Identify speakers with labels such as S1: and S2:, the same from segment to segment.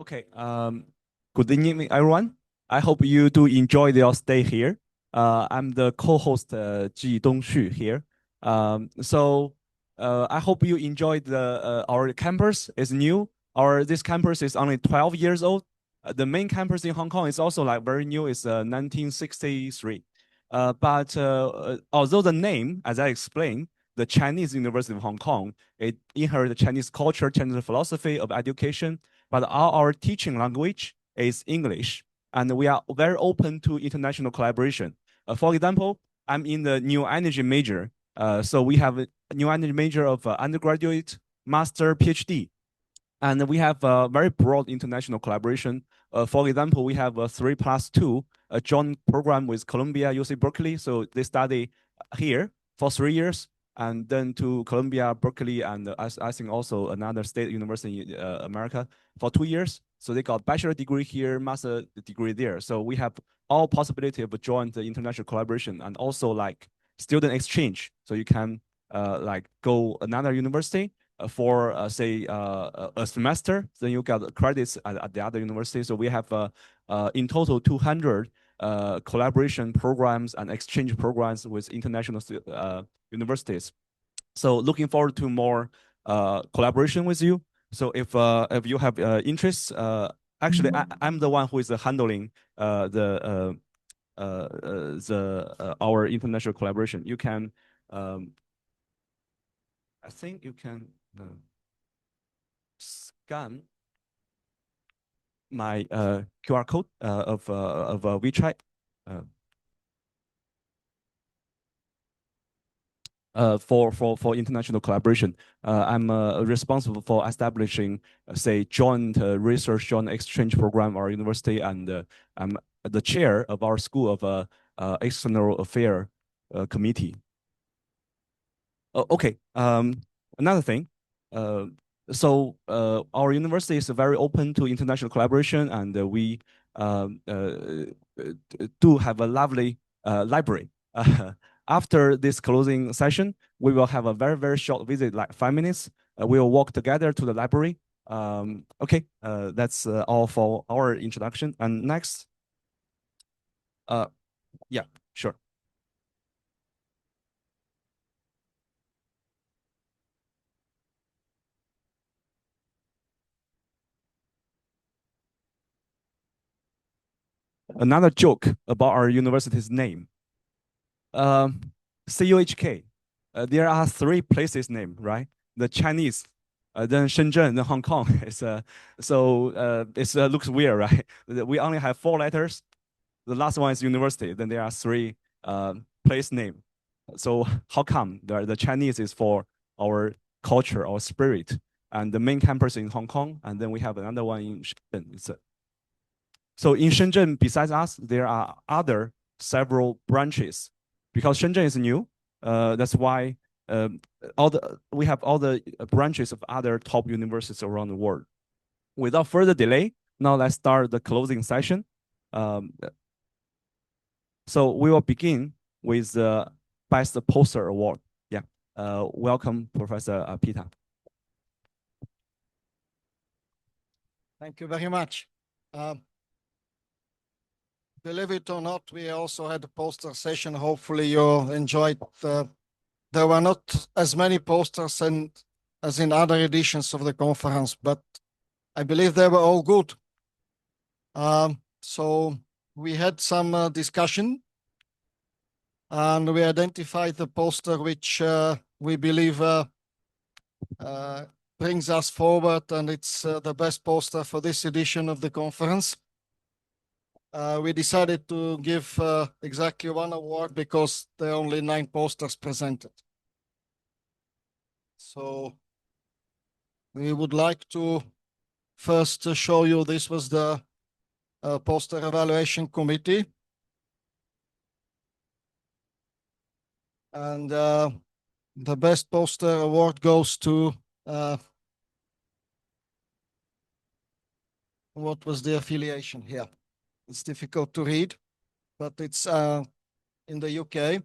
S1: Okay. Good evening, everyone. I hope you do enjoy your stay here. I'm the co-host Ji Dongxu here. I hope you enjoyed our campus. It's new. This campus is only 12 years old. The main campus in Hong Kong is also like very new. It's 1963. Although the name, as I explained, the Chinese University of Hong Kong, it inherits Chinese culture, Chinese philosophy of education, but our teaching language is English, and we are very open to international collaboration. For example, I'm in the new energy major, so we have a new energy major of undergraduate, master, PhD, and we have a very broad international collaboration. For example, we have a 3+2 a joint program with Columbia, UC Berkeley. So they study here for 3 years, and then to Columbia, Berkeley, and I think also another state university in America for 2 years. So they got bachelor degree here, master degree there. So we have all possibility of joint international collaboration and also like student exchange. So you can like go another university for say a semester, then you got credits at the other university. So we have in total 200 collaboration programs and exchange programs with international universities. So looking forward to more collaboration with you. So if you have interests, actually I'm the one who is handling our international collaboration. You can, I think you can scan my QR code of WeChat. For international collaboration, I'm responsible for establishing, say, joint research, joint exchange program at our university, and I'm the chair of our School of External Affair Committee. Okay. Another thing. Our university is very open to international collaboration, and we do have a lovely library. After this closing session, we will have a very, very short visit, like 5 minutes. We will walk together to the library. Okay, that's all for our introduction. And next, yeah, sure. Another joke about our university's name. CUHK. There are 3 places named, right? The Chinese, then Shenzhen, then Hong Kong. It looks weird, right? We only have 4 letters. The last one is university. Then there are 3 place name. So how come the Chinese is for our culture, our spirit, and the main campus in Hong Kong, and then we have another one in Shenzhen. So in Shenzhen, besides us, there are other several branches because Shenzhen is new. That's why we have all the branches of other top universities around the world. Without further delay, now let's start the closing session. So we will begin with the Best Poster Award. Yeah, welcome, Professor Peter.
S2: Thank you very much. Believe it or not, we also had a poster session. Hopefully you enjoyed. There were not as many posters as in other editions of the conference, but I believe they were all good. So we had some discussion, and we identified the poster which we believe brings us forward, and it's the best poster for this edition of the conference. We decided to give exactly 1 award because there are only 9 posters presented. So we would like to first show you this was the poster evaluation committee. And the best poster award goes to, what was the affiliation here? It's difficult to read, but it's in the UK.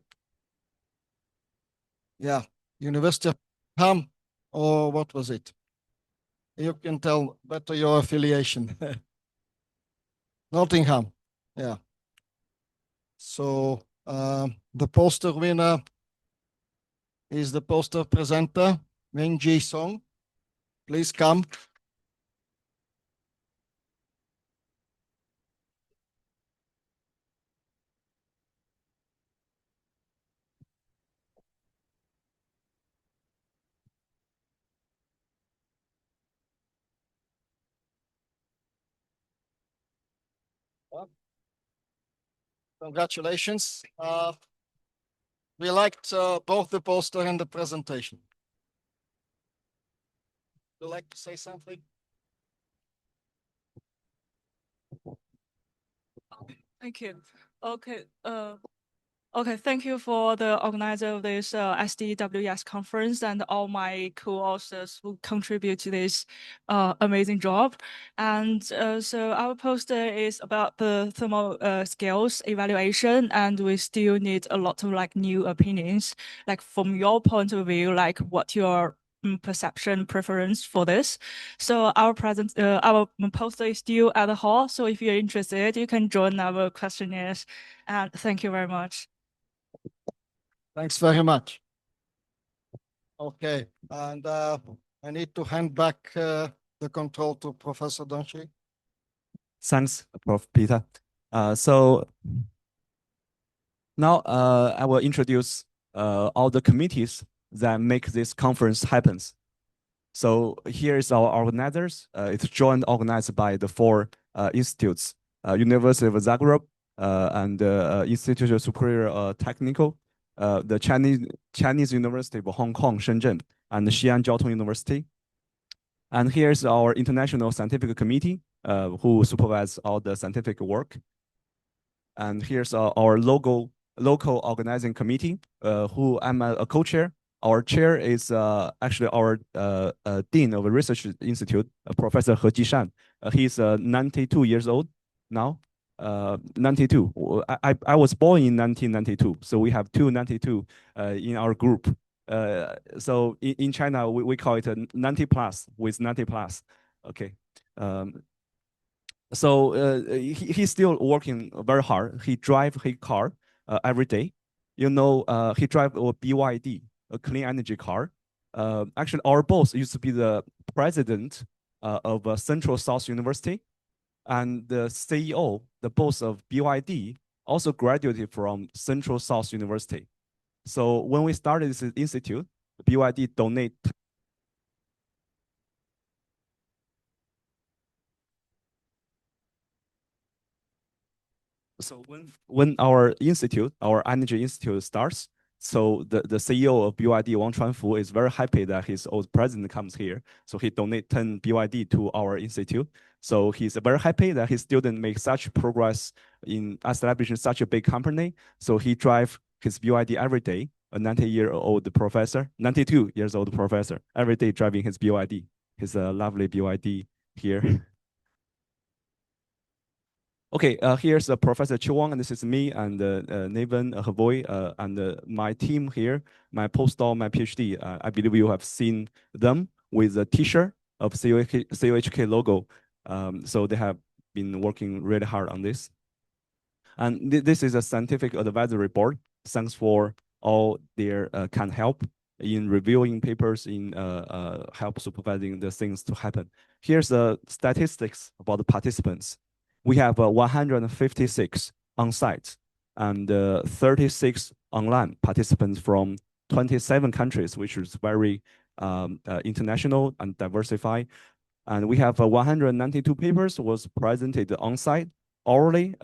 S2: Yeah, University of Ham, or what was it? You can tell better your affiliation. Nottingham, yeah. So the poster winner is the poster presenter, Wen Ji Song. Please come. Congratulations. We liked both the poster and the presentation. Would you like to say something?
S3: Thank you. Okay. Okay, thank you for the organizer of this SDEWES conference and all my co-authors who contribute to this amazing job. And so our poster is about the thermal scales evaluation, and we still need a lot of like new opinions. Like from your point of view, like what your perception preference for this. So our poster is still at the hall. So if you're interested, you can join our questionnaires. And thank you very much.
S2: Thanks very much. Okay, and I need to hand back the control to Professor Donchi.
S1: Thanks, Prof. Peter. So now I will introduce all the committees that make this conference happen. So here is our organizers. It's joint organized by the four institutes, University of Zagreb and Institute of Superior Technical, the Chinese University of Hong Kong, Shenzhen, and the Xi'an Jiaotong University. And here's our International Scientific Committee, who supervise all the scientific work. And here's our local organizing committee, who I'm a co-chair. Our chair is actually our dean of a research institute, Professor He Jishan. He's 92 years old now. 92. I was born in 1992, so we have two 92 in our group. So in China, we call it a 90 plus with 90 plus. Okay. So he's still working very hard. He drive his car every day. You know, he drive a BYD, a clean energy car. Actually, our boss used to be the president of Central South University, and the CEO, the boss of BYD, also graduated from Central South University. So when we started this institute, BYD donate. So when our institute, our energy institute starts, so the CEO of BYD, Wang Chuanfu, is very happy that his old president comes here. So he donate 10 BYD to our institute. So he's very happy that his student make such progress in establishing such a big company. So he drive his BYD every day, a 92 years old professor, every day driving his BYD. His lovely BYD here. Okay, here's Professor Chiu Wang, and this is me and Nathan Havoy, and my team here, my postdoc, my PhD. I believe you have seen them with a T-shirt of COHK logo. So they have been working really hard on this. And this is a scientific advisory board. Thanks for all their kind help in reviewing papers, in help supervising the things to happen. Here's the statistics about the participants. We have 156 on site and 36 online participants from 27 countries, which is very international and diversified. And we have 192 papers was presented on site orally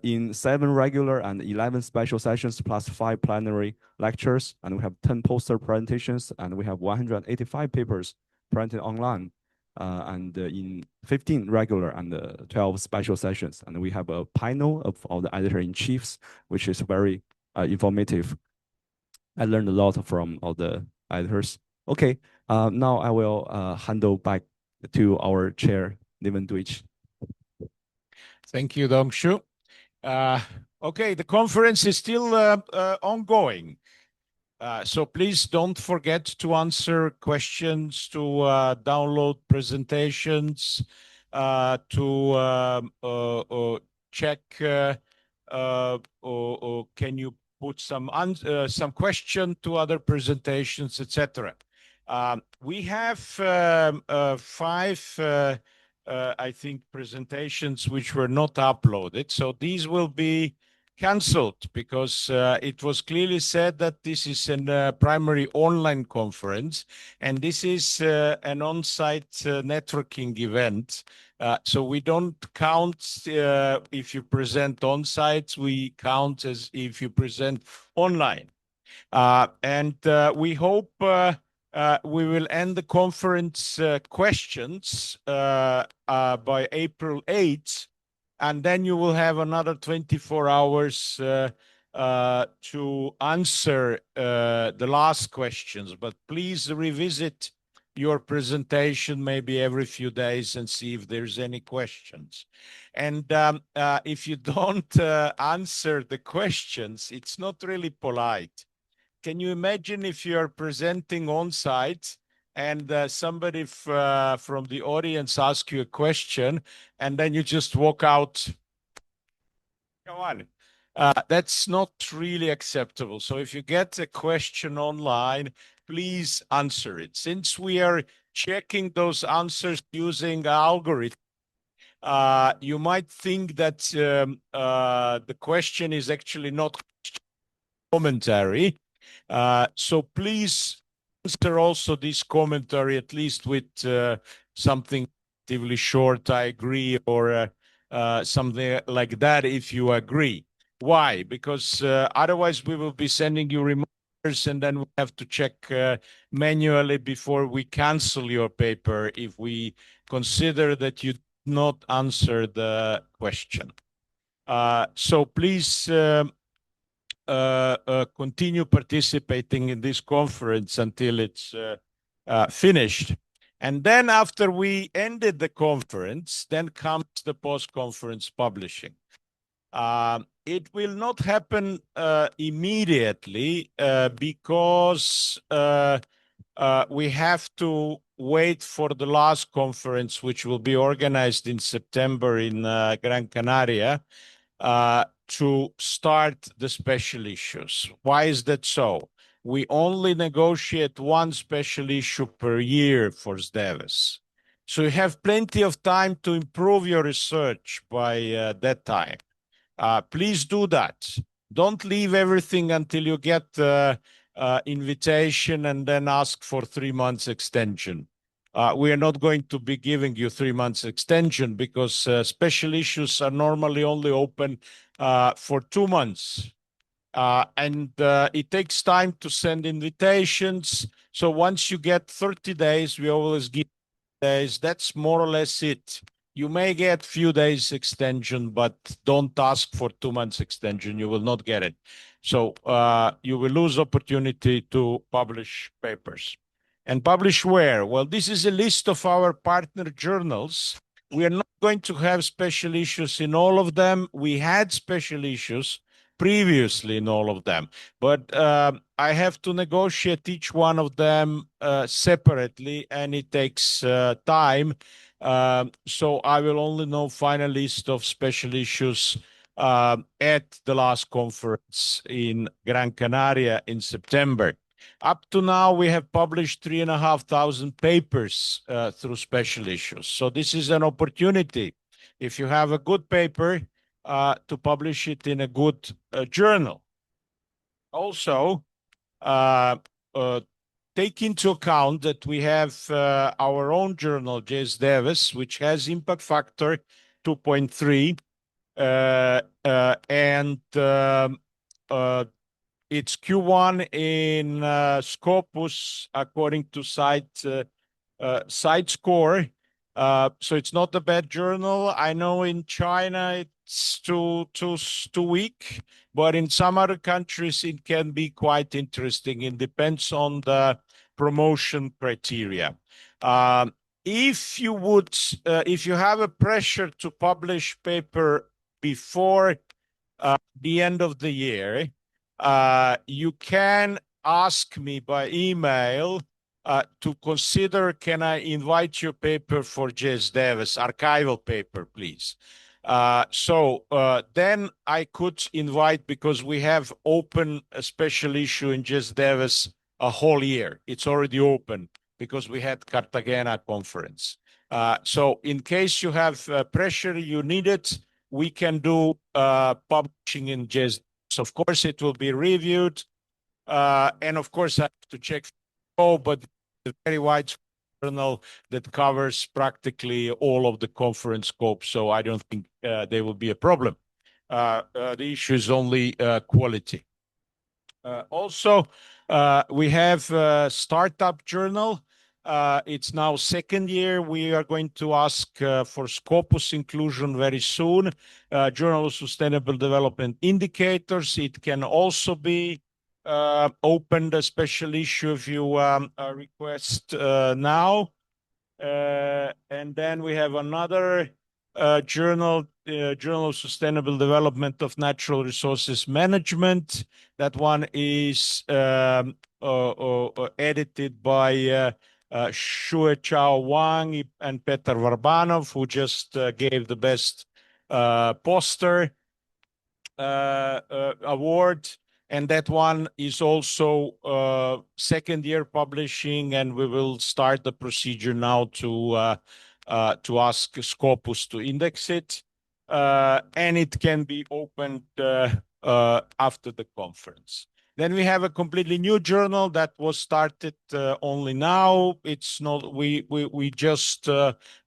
S1: in 7 regular and 11 special sessions plus 5 plenary lectures. And we have 10 poster presentations, and we have 185 papers printed online. And in 15 regular and 12 special sessions. And we have a panel of all the editor-in-chiefs, which is very informative. I learned a lot from all the editors. Okay, now I will handle back to our chair, Niven Deutsch.
S4: Thank you, Dong Shu. Okay, the conference is still ongoing. So please don't forget to answer questions, to download presentations, to check, or can you put some question to other presentations, etc. We have 5, I think, presentations which were not uploaded. So these will be cancelled because it was clearly said that this is a primary online conference and this is an on-site networking event. So we don't count if you present on-site, we count as if you present online. And we hope we will end the conference questions by April 8th. And then you will have another 24 hours to answer the last questions. But please revisit your presentation maybe every few days and see if there's any questions. And if you don't answer the questions, it's not really polite. Can you imagine if you are presenting on site and somebody from the audience asks you a question and then you just walk out? Come on. That's not really acceptable. So if you get a question online, please answer it. Since we are checking those answers using algorithm, you might think that the question is actually not commentary. So please answer also this commentary, at least with something relatively short, I agree, or something like that if you agree. Why? Because otherwise we will be sending you reminders and then we have to check manually before we cancel your paper if we consider that you did not answer the question. So please continue participating in this conference until it's finished. And then after we ended the conference, then comes the post-conference publishing. It will not happen immediately because we have to wait for the last conference, which will be organized in September in Gran Canaria, to start the special issues. Why is that so? We only negotiate one special issue per year for SDEWES. So you have plenty of time to improve your research by that time. Please do that. Don't leave everything until you get invitation and then ask for 3 months extension. We are not going to be giving you 3 months extension because special issues are normally only open for 2 months. And it takes time to send invitations. So once you get 30 days, we always give days. That's more or less it. You may get few days extension, but don't ask for 2 months extension. You will not get it. So you will lose opportunity to publish papers. And publish where? Well, this is a list of our partner journals. We are not going to have special issues in all of them. We had special issues previously in all of them, but I have to negotiate each one of them separately, and it takes time. So I will only know final list of special issues at the last conference in Gran Canaria in September. Up to now, we have published 3,500 papers through special issues. So this is an opportunity. If you have a good paper, to publish it in a good journal. Also, take into account that we have our own journal, SDEWES, which has impact factor 2.3, and it's Q1 in Scopus according to site score. So it's not a bad journal. I know in China it's too weak, but in some other countries it can be quite interesting. It depends on the promotion criteria. If you have a pressure to publish paper before the end of the year, you can ask me by email to consider, can I invite your paper for SDEWES, archival paper, please? Then I could invite, because we have open a special issue in SDEWES a whole year. It's already open because we had Cartagena conference. So in case you have pressure, you need it, we can do publishing in SDEWES. Of course, it will be reviewed. And of course, I have to check, but a very wide journal that covers practically all of the conference scope. So I don't think there will be a problem. The issue is only quality. Also, we have a startup journal. It's now second year. We are going to ask for Scopus inclusion very soon. Journal of Sustainable Development Indicators. It can also be opened a special issue if you request now. And then we have another journal, Journal of Sustainable Development of Natural Resources Management. That one is edited by Xue Chao Wang and Petar Varbanov, who just gave the best poster award. And that one is also second year publishing, and we will start the procedure now to ask Scopus to index it. And it can be opened after the conference. Then we have a completely new journal that was started only now. It's not, we just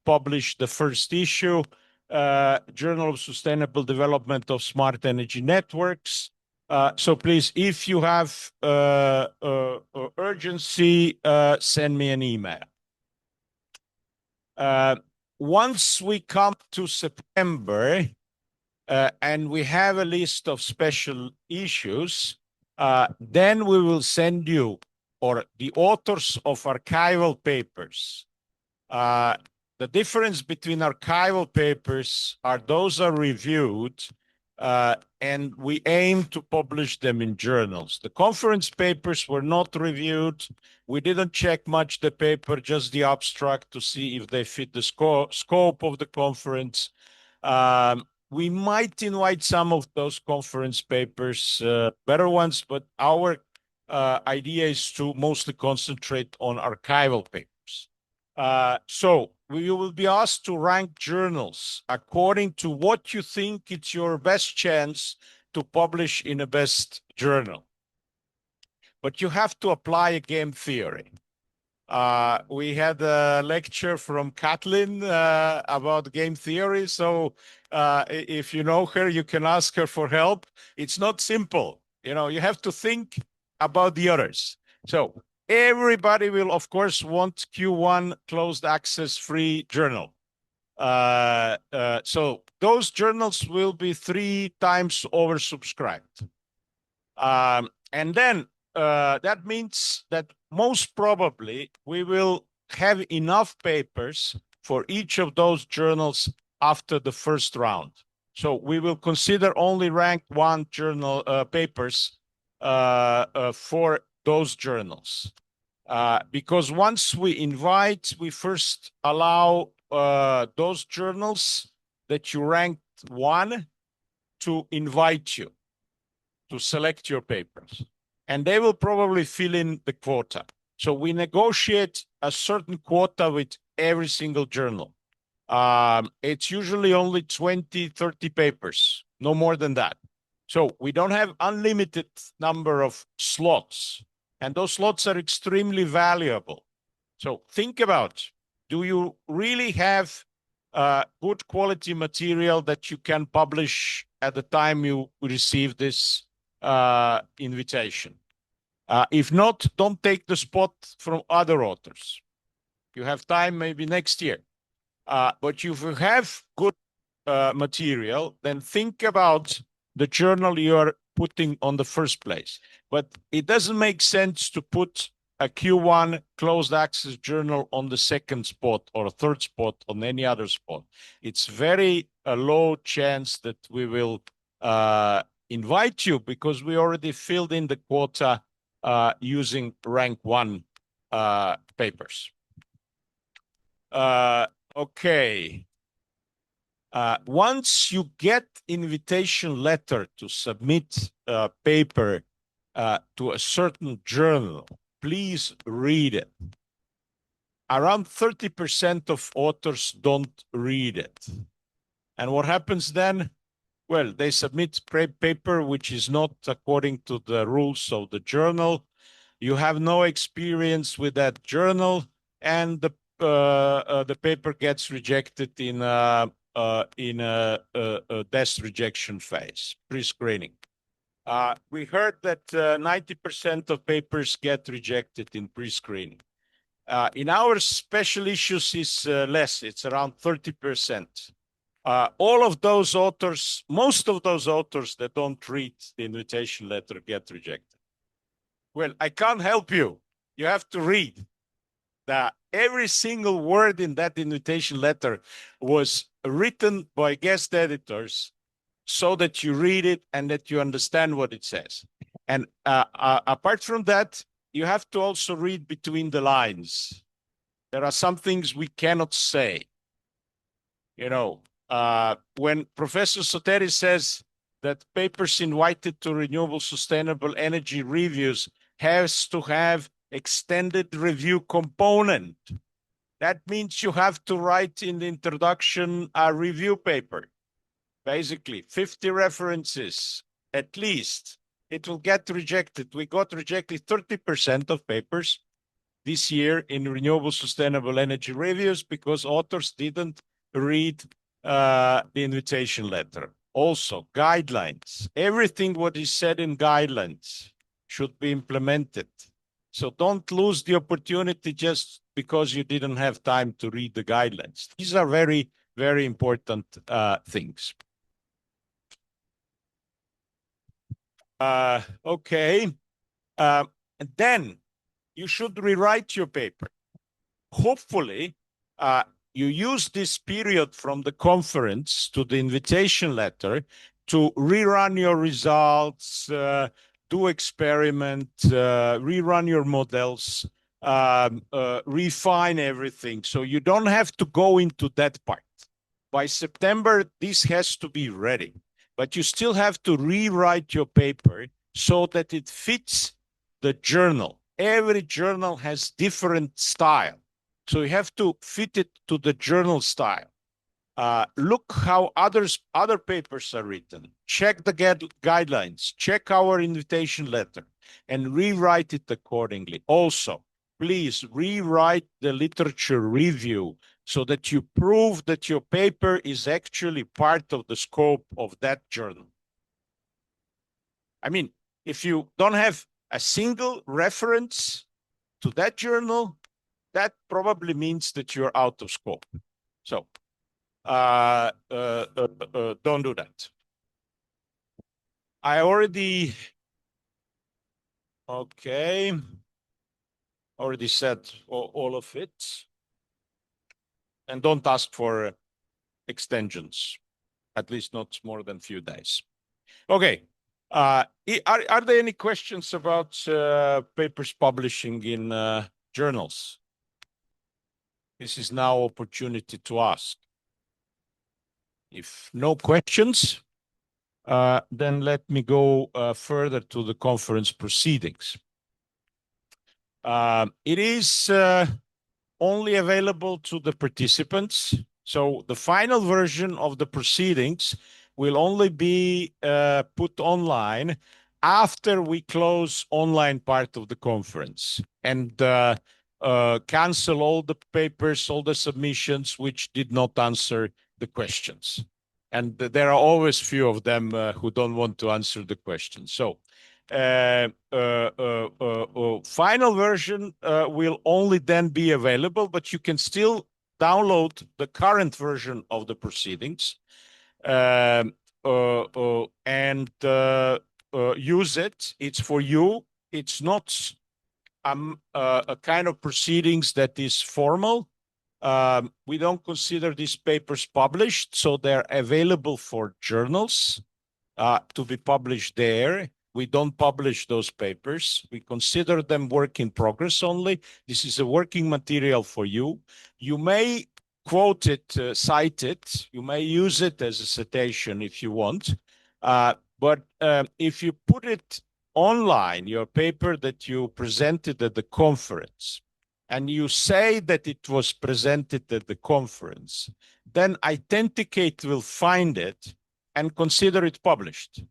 S4: published the first issue, Journal of Sustainable Development of Smart Energy Networks. So please, if you have urgency, send me an email. Once we come to September and we have a list of special issues, then we will send you, or the authors of archival papers. The difference between archival papers are those are reviewed and we aim to publish them in journals. The conference papers were not reviewed. We didn't check much the paper, just the abstract to see if they fit the scope of the conference. We might invite some of those conference papers, better ones, but our idea is to mostly concentrate on archival papers. So we will be asked to rank journals according to what you think it's your best chance to publish in a best journal. But you have to apply a game theory. We had a lecture from Kathleen about game theory. So if you know her, you can ask her for help. It's not simple. You know, you have to think about the others. So everybody will, of course, want Q1 closed access free journal. So those journals will be 3 times oversubscribed. And then that means that most probably we will have enough papers for each of those journals after the first round. So we will consider only rank 1 journal papers for those journals. Because once we invite, we first allow those journals that you ranked 1 to invite you to select your papers. And they will probably fill in the quota. So we negotiate a certain quota with every single journal. It's usually only 20, 30 papers, no more than that. So we don't have unlimited number of slots. And those slots are extremely valuable. So think about, do you really have good quality material that you can publish at the time you receive this invitation? If not, don't take the spot from other authors. You have time maybe next year. But if you have good material, then think about the journal you are putting on the first place. But it doesn't make sense to put a Q1 closed access journal on the second spot or third spot on any other spot. It's very low chance that we will invite you because we already filled in the quota using rank 1 papers. Okay. Once you get invitation letter to submit a paper to a certain journal, please read it. Around 30% of authors don't read it. And what happens then? Well, they submit paper which is not according to the rules of the journal. You have no experience with that journal, and the paper gets rejected in a test rejection phase, pre-screening. We heard that 90% of papers get rejected in pre-screening. In our special issues, it's less. It's around 30%. All of those authors, most of those authors that don't read the invitation letter get rejected. Well, I can't help you. You have to read. Every single word in that invitation letter was written by guest editors so that you read it and that you understand what it says. And apart from that, you have to also read between the lines. There are some things we cannot say. You know, when Professor Soteri says that papers invited to renewable sustainable energy reviews has to have extended review component, that means you have to write in the introduction a review paper. Basically, 50 references at least. It will get rejected. We got rejected 30% of papers this year in renewable sustainable energy reviews because authors didn't read the invitation letter. Also, guidelines. Everything what is said in guidelines should be implemented. So don't lose the opportunity just because you didn't have time to read the guidelines. These are very, very important things. Okay. And then you should rewrite your paper. Hopefully, you use this period from the conference to the invitation letter to rerun your results, do experiment, rerun your models, refine everything. So you don't have to go into that part. By September, this has to be ready. But you still have to rewrite your paper so that it fits the journal. Every journal has different style. So you have to fit it to the journal style. Look how other papers are written. Check the guidelines. Check our invitation letter and rewrite it accordingly. Also, please rewrite the literature review so that you prove that your paper is actually part of the scope of that journal. I mean, if you don't have a single reference to that journal, that probably means that you're out of scope. So don't do that. I already said all of it. And don't ask for extensions, at least not more than a few days. Okay. Are there any questions about papers publishing in journals? This is now opportunity to ask. If no questions, then let me go further to the conference proceedings. It is only available to the participants. So the final version of the proceedings will only be put online after we close online part of the conference and cancel all the papers, all the submissions which did not answer the questions. And there are always few of them who don't want to answer the questions. So final version will only then be available, but you can still download the current version of the proceedings and use it. It's for you. It's not a kind of proceedings that is formal. We don't consider these papers published, so they're available for journals to be published there. We don't publish those papers. We consider them work in progress only. This is a working material for you. You may quote it, cite it. You may use it as a citation if you want. But if you put it online, your paper that you presented at the conference, and you say that it was presented at the conference, then Authenticate will find it and consider it published.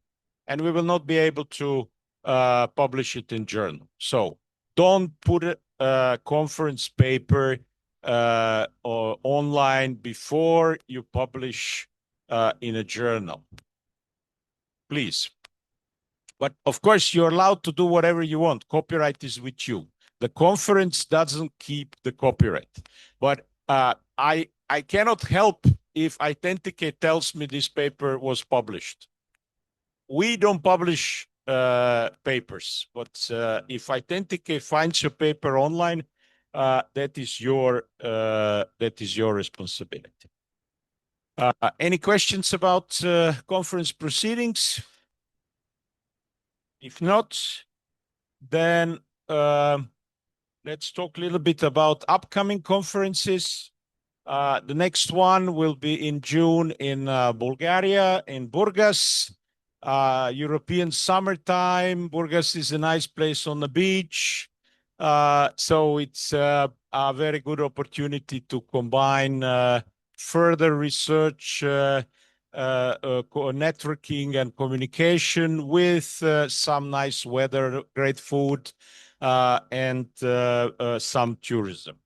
S4: And we will not be able to publish it in journal. So don't put a conference paper or online before you publish in a journal, please. But of course, you're allowed to do whatever you want. Copyright is with you. The conference doesn't keep the copyright. But I cannot help if Authenticate tells me this paper was published. We don't publish papers, but if Authenticate finds your paper online, that is your responsibility. Any questions about conference proceedings? If not, then let's talk a little bit about upcoming conferences. The next one will be in June in Bulgaria, in Burgas. European summertime. Burgas is a nice place on the beach. So it's a very good opportunity to combine further research, networking and communication with some nice weather, great food, and some tourism.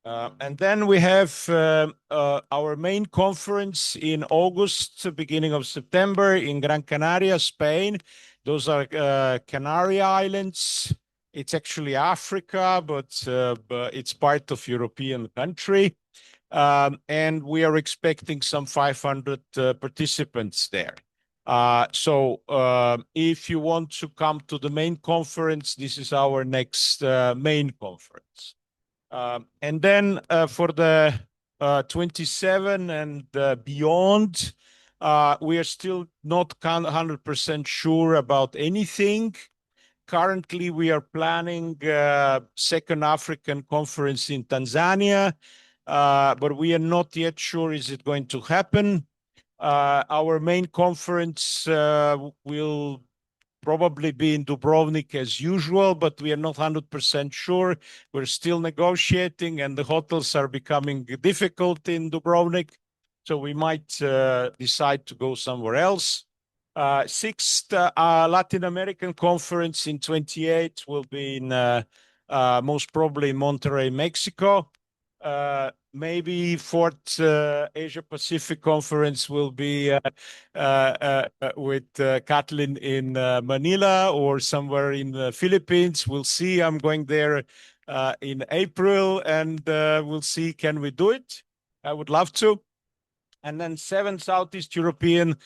S4: And then we have our main conference in August, beginning of September in Gran Canaria, Spain. Those are Canary Islands. It's actually Africa, but it's part of European country. And we are expecting some 500 participants there. So if you want to come to the main conference, this is our next main conference. And then for the 27 and beyond, we are still not 100% sure about anything. Currently, we are planning second African conference in Tanzania, but we are not yet sure is it going to happen. Our main conference will probably be in Dubrovnik as usual, but we are not 100% sure. We're still negotiating and the hotels are becoming difficult in Dubrovnik. So we might decide to go somewhere else. Sixth Latin American conference in 28 will be in most probably in Monterrey, Mexico. Maybe fourth Asia Pacific conference will be with Kathleen in Manila or somewhere in the Philippines. We'll see. I'm going there in April and we'll see, can we do it? I would love to. And then seventh Southeast European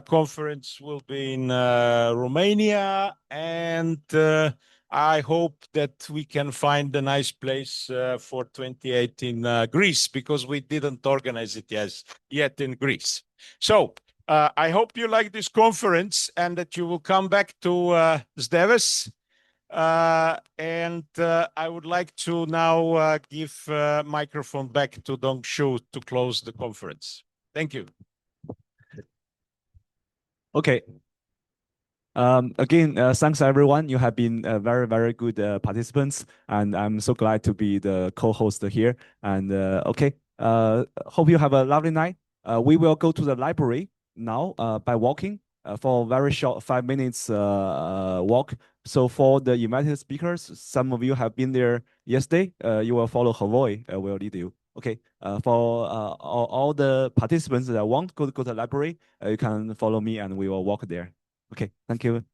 S4: conference will be in Romania. And I hope that we can find a nice place for 28 in Greece, because we didn't organize it yet in Greece. So I hope you like this conference and that you will come back to SDEWES. And I would like to now give microphone back to Dong Shu to close the conference. Thank you.
S1: Okay. Again, thanks everyone. You have been very, very good participants, and I'm so glad to be the co-host here. And okay, hope you have a lovely night. We will go to the library now by walking for a very short 5 minutes walk. So for the invited speakers, some of you have been there yesterday. You will follow Havoy will lead you. Okay, for all the participants that want to go to the library, you can follow me and we will walk there. Okay, thank you.